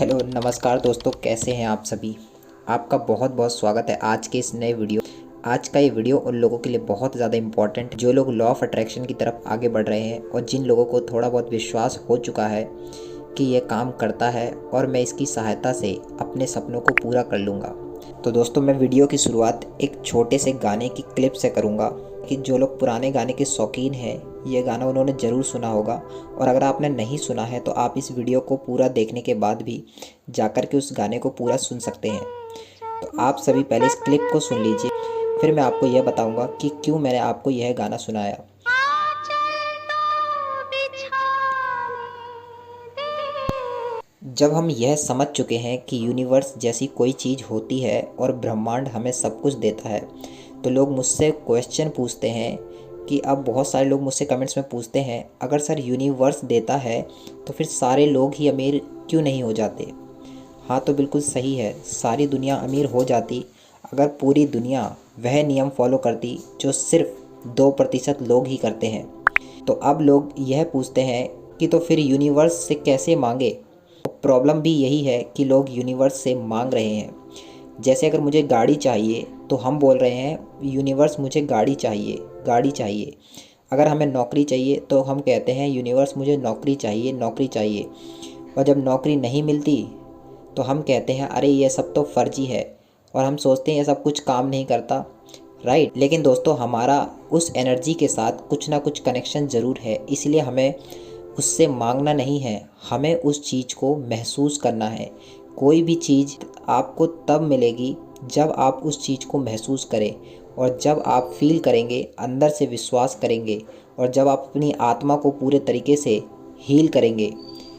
Hello नमस्कार दोस्तों, कैसे हैं आप सभी। आपका बहुत बहुत स्वागत है आज के इस नए वीडियो। आज का ये वीडियो उन लोगों के लिए बहुत ज़्यादा इम्पॉर्टेंट, जो लोग लॉ ऑफ अट्रैक्शन की तरफ आगे बढ़ रहे हैं और जिन लोगों को थोड़ा बहुत विश्वास हो चुका है कि ये काम करता है और मैं इसकी सहायता से अपने सपनों को पूरा कर लूँगा। तो दोस्तों, मैं वीडियो की शुरुआत एक छोटे से गाने की क्लिप से करूँगा कि जो लोग पुराने गाने के शौकीन हैं, ये गाना उन्होंने ज़रूर सुना होगा, और अगर आपने नहीं सुना है तो आप इस वीडियो को पूरा देखने के बाद भी जाकर के उस गाने को पूरा सुन सकते हैं। तो आप सभी पहले इस क्लिप को सुन लीजिए, फिर मैं आपको यह बताऊंगा कि क्यों मैंने आपको यह गाना सुनाया। जब हम यह समझ चुके हैं कि यूनिवर्स जैसी कोई चीज़ होती है और ब्रह्मांड हमें सब कुछ देता है, तो लोग मुझसे क्वेश्चन पूछते हैं कि अब बहुत सारे लोग मुझसे कमेंट्स में पूछते हैं, अगर सर यूनिवर्स देता है तो फिर सारे लोग ही अमीर क्यों नहीं हो जाते। हाँ, तो बिल्कुल सही है, सारी दुनिया अमीर हो जाती अगर पूरी दुनिया वह नियम फॉलो करती जो सिर्फ 2% लोग ही करते हैं। तो अब लोग यह पूछते हैं कि तो फिर यूनिवर्स से कैसे मांगे। प्रॉब्लम भी यही है कि लोग यूनिवर्स से मांग रहे हैं। जैसे अगर मुझे गाड़ी चाहिए तो हम बोल रहे हैं यूनिवर्स मुझे गाड़ी चाहिए, गाड़ी चाहिए। अगर हमें नौकरी चाहिए तो हम कहते हैं यूनिवर्स मुझे नौकरी चाहिए, नौकरी चाहिए। और जब नौकरी नहीं मिलती तो हम कहते हैं अरे ये सब तो फर्जी है, और हम सोचते हैं ये सब कुछ काम नहीं करता, राइट। लेकिन दोस्तों, हमारा उस एनर्जी के साथ कुछ ना कुछ कनेक्शन ज़रूर है, इसलिए हमें उससे मांगना नहीं है, हमें उस चीज़ को महसूस करना है। कोई भी चीज़ आपको तब मिलेगी जब आप उस चीज़ को महसूस करें, और जब आप फील करेंगे, अंदर से विश्वास करेंगे, और जब आप अपनी आत्मा को पूरे तरीके से हील करेंगे।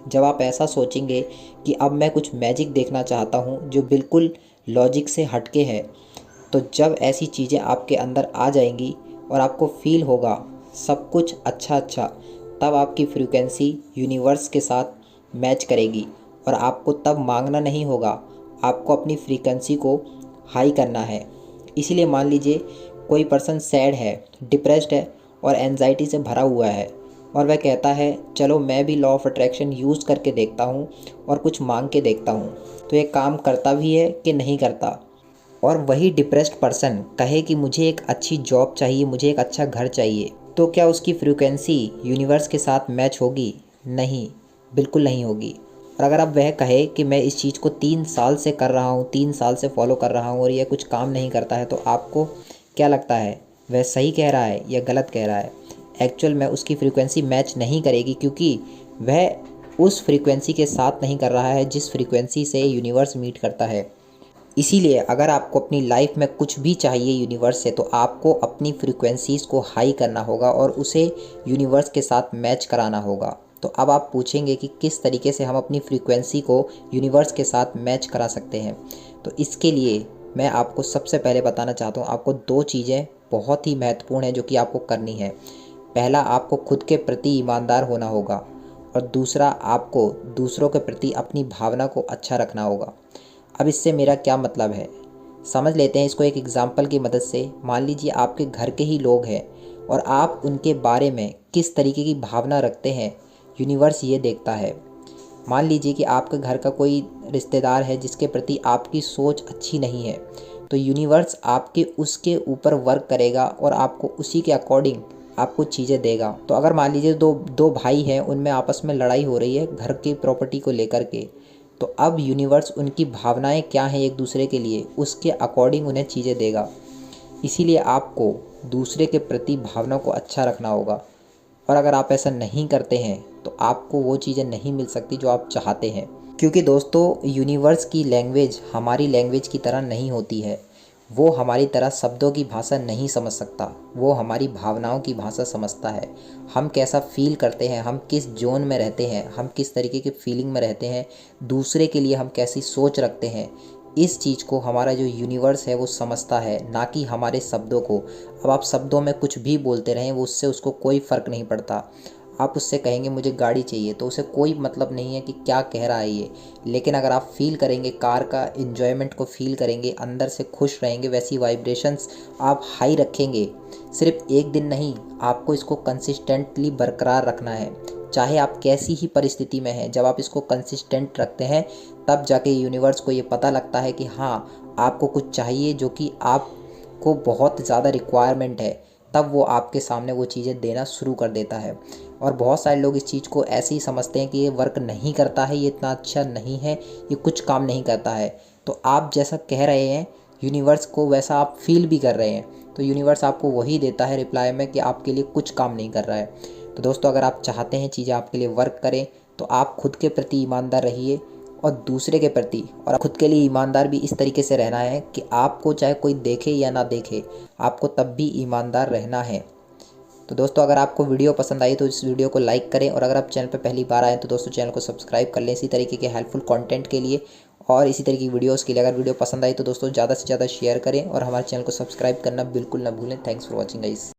जब आप ऐसा सोचेंगे कि अब मैं कुछ मैजिक देखना चाहता हूँ जो बिल्कुल लॉजिक से हटके है, तो जब ऐसी चीज़ें आपके अंदर आ जाएंगी और आपको फील होगा सब कुछ अच्छा अच्छा, तब आपकी फ्रीक्वेंसी यूनिवर्स के साथ मैच करेगी और आपको तब मांगना नहीं होगा, आपको अपनी फ्रीक्वेंसी को हाई करना है। इसीलिए मान लीजिए कोई पर्सन सैड है, डिप्रेस्ड है और एनजाइटी से भरा हुआ है, और वह कहता है चलो मैं भी लॉ ऑफ अट्रैक्शन यूज़ करके देखता हूँ और कुछ मांग के देखता हूँ, तो ये काम करता भी है कि नहीं करता। और वही डिप्रेस्ड पर्सन कहे कि मुझे एक अच्छी जॉब चाहिए, मुझे एक अच्छा घर चाहिए, तो क्या उसकी फ्रीक्वेंसी यूनिवर्स के साथ मैच होगी? नहीं, बिल्कुल नहीं होगी। और अगर अब वह कहे कि मैं इस चीज़ को 3 साल से कर रहा हूँ, 3 साल से फॉलो कर रहा हूँ और यह कुछ काम नहीं करता है, तो आपको क्या लगता है, वह सही कह रहा है या गलत कह रहा है? एक्चुअल में उसकी फ्रीक्वेंसी मैच नहीं करेगी, क्योंकि वह उस फ्रीक्वेंसी के साथ नहीं कर रहा है जिस फ्रीक्वेंसी से यूनिवर्स मीट करता है। इसीलिए अगर आपको अपनी लाइफ में कुछ भी चाहिए यूनिवर्स से, तो आपको अपनी फ्रीक्वेंसीज़ को हाई करना होगा और उसे यूनिवर्स के साथ मैच कराना होगा। तो अब आप पूछेंगे कि किस तरीके से हम अपनी फ्रीक्वेंसी को यूनिवर्स के साथ मैच करा सकते हैं। तो इसके लिए मैं आपको सबसे पहले बताना चाहता हूँ, आपको 2 चीज़ें बहुत ही महत्वपूर्ण हैं जो कि आपको करनी है। पहला, आपको खुद के प्रति ईमानदार होना होगा, और दूसरा, आपको दूसरों के प्रति अपनी भावना को अच्छा रखना होगा। अब इससे मेरा क्या मतलब है, समझ लेते हैं इसको एक एग्जाम्पल की मदद से। मान लीजिए आपके घर के ही लोग हैं और आप उनके बारे में किस तरीके की भावना रखते हैं, यूनिवर्स ये देखता है। मान लीजिए कि आपके घर का कोई रिश्तेदार है जिसके प्रति आपकी सोच अच्छी नहीं है, तो यूनिवर्स आपके उसके ऊपर वर्क करेगा और आपको उसी के अकॉर्डिंग आपको चीज़ें देगा। तो अगर मान लीजिए दो भाई हैं, उनमें आपस में लड़ाई हो रही है घर की प्रॉपर्टी को लेकर के, तो अब यूनिवर्स उनकी भावनाएं क्या हैं एक दूसरे के लिए, उसके अकॉर्डिंग उन्हें चीज़ें देगा। इसीलिए आपको दूसरे के प्रति भावना को अच्छा रखना होगा, और अगर आप ऐसा नहीं करते हैं तो आपको वो चीज़ें नहीं मिल सकती जो आप चाहते हैं। क्योंकि दोस्तों, यूनिवर्स की लैंग्वेज हमारी लैंग्वेज की तरह नहीं होती है। वो हमारी तरह शब्दों की भाषा नहीं समझ सकता, वो हमारी भावनाओं की भाषा समझता है। हम कैसा फ़ील करते हैं, हम किस जोन में रहते हैं, हम किस तरीके की फीलिंग में रहते हैं, दूसरे के लिए हम कैसी सोच रखते हैं, इस चीज़ को हमारा जो यूनिवर्स है वो समझता है, ना कि हमारे शब्दों को। अब आप शब्दों में कुछ भी बोलते रहें, वो उससे उसको कोई फ़र्क नहीं पड़ता। आप उससे कहेंगे मुझे गाड़ी चाहिए, तो उसे कोई मतलब नहीं है कि क्या कह रहा है ये। लेकिन अगर आप फील करेंगे, कार का इन्जॉयमेंट को फील करेंगे, अंदर से खुश रहेंगे, वैसी वाइब्रेशंस आप हाई रखेंगे। सिर्फ एक दिन नहीं, आपको इसको कंसिस्टेंटली बरकरार रखना है। चाहे आप कैसी ही परिस्थिति में हैं, जब आप इसको कंसिस्टेंट रखते हैं तब जाके यूनिवर्स को ये पता लगता है कि हाँ आपको कुछ चाहिए जो कि आपको बहुत ज़्यादा रिक्वायरमेंट है, तब वो आपके सामने वो चीज़ें देना शुरू कर देता है। और बहुत सारे लोग इस चीज़ को ऐसे ही समझते हैं कि ये वर्क नहीं करता है, ये इतना अच्छा नहीं है, ये कुछ काम नहीं करता है। तो आप जैसा कह रहे हैं यूनिवर्स को, वैसा आप फील भी कर रहे हैं, तो यूनिवर्स आपको वही देता है रिप्लाई में कि आपके लिए कुछ काम नहीं कर रहा है। तो दोस्तों, अगर आप चाहते हैं चीज़ें आपके लिए वर्क करें तो आप खुद के प्रति ईमानदार रहिए और दूसरे के प्रति और खुद के लिए ईमानदार भी इस तरीके से रहना है कि आपको चाहे कोई देखे या ना देखे, आपको तब भी ईमानदार रहना है। तो दोस्तों, अगर आपको वीडियो पसंद आई तो इस वीडियो को लाइक करें, और अगर आप चैनल पर पहली बार आए तो दोस्तों चैनल को सब्सक्राइब कर लें इसी तरीके के हेल्पफुल कंटेंट के लिए और इसी तरह की वीडियोस के लिए। अगर वीडियो पसंद आई तो दोस्तों ज़्यादा से ज़्यादा शेयर करें और हमारे चैनल को सब्सक्राइब करना बिल्कुल ना भूलें। Thanks for watching guys.